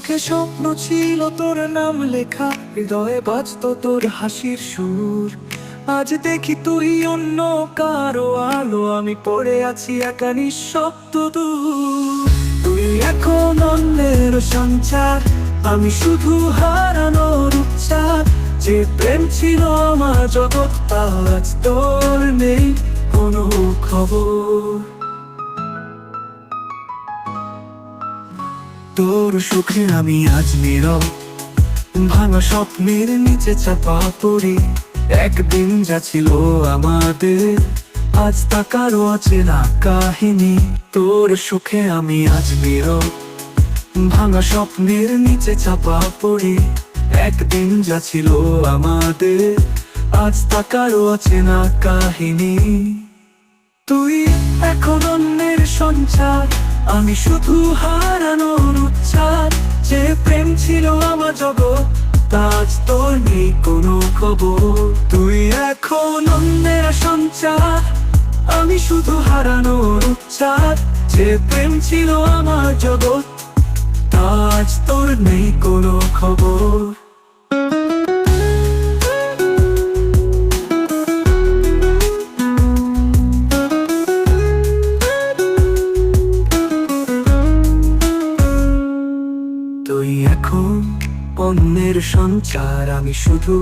চোখে স্বপ্ন ছিল তোর নাম লেখা, হৃদয়ে বাজতো তোর হাসির সুর। আজ দেখি তুই অন্য কারো আলো, আমি পড়ে আছি একা নিঃশব্দ দূর। তুই এখন অন্যের সঞ্চার, আমি শুধু হারানোর উচ্চার। যে প্রেম ছিল আমার জগৎ, আজ তোর নেই কোনো খবর। তোর সুখে আমি আজ নীরব, ভাঙা স্বপ্নের নিচে চাপা পড়ি। একদিন যা ছিল আমাদের, আজ তা কারো অচেনা কাহিনী। তোর সুখে আমি আজ নীরব, ভাঙা স্বপ্নের নিচে চাপা পড়ি। একদিন যা ছিল আমাদের, আজ তা কারো অচেনা কাহিনী। তুই এখন অন্যের সঞ্চার, আমি শুধু হারানোর উচ্চার। যে প্রেম ছিল আমার জগৎ, আজ তোর নেই কোনো খবর। তুই এখন অন্যের সঞ্চার, আমি শুধু হারানোর উচ্চার। যে প্রেম ছিল আমার জগৎ, আজ তোর নেই কোনো খবর। তুই এখন অন্যের সঞ্চার, আমি শুধু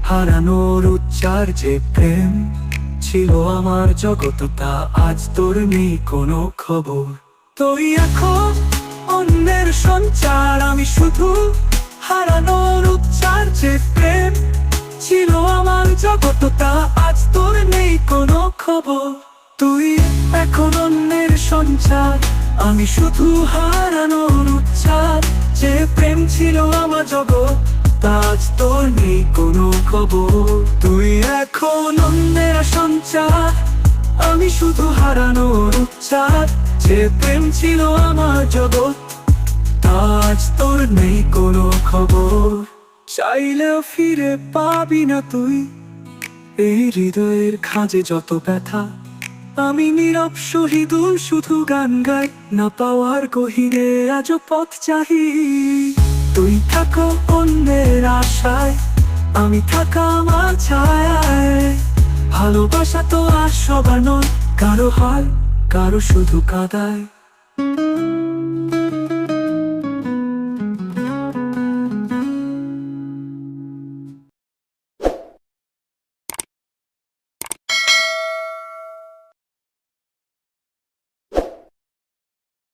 হারানোর উচ্চার। যে প্রেম ছিল আমার জগৎ, তা আজ তোর নেই কোনো খবর। তুই এখন অন্যের সঞ্চার, আমি শুধু হারানোর উচ্চার। যে প্রেম ছিল আমার জগৎ, তা আজ তোর নেই কোনো খবর। তুই এখন অন্যের সঞ্চার, আমি শুধু হারানোর উচ্চার। যে প্রেম ছিল আমার জগৎ, আজ তোর নেই কোনো খবর। তুই এখন অন্যের সঞ্চার, আমি শুধু হারানোর উচ্চার। যে প্রেম ছিল আমার জগৎ, আজ তোর নেই কোনো খবর। চাইলেও ফিরে পাবি না তুই এই হৃদয়ের খাঁজে যত ব্যথা। আমি নীরব শহীদুল, শুধু গান গাই, না পাওয়ার গহীনে আজও পথ চাহি। তুই থাকো অন্যের আশায়, আমি থাকা আমার ছায়ায়। ভালোবাসা তো আর সবার নয়, কারো হয়, কারো শুধু কাঁদায়।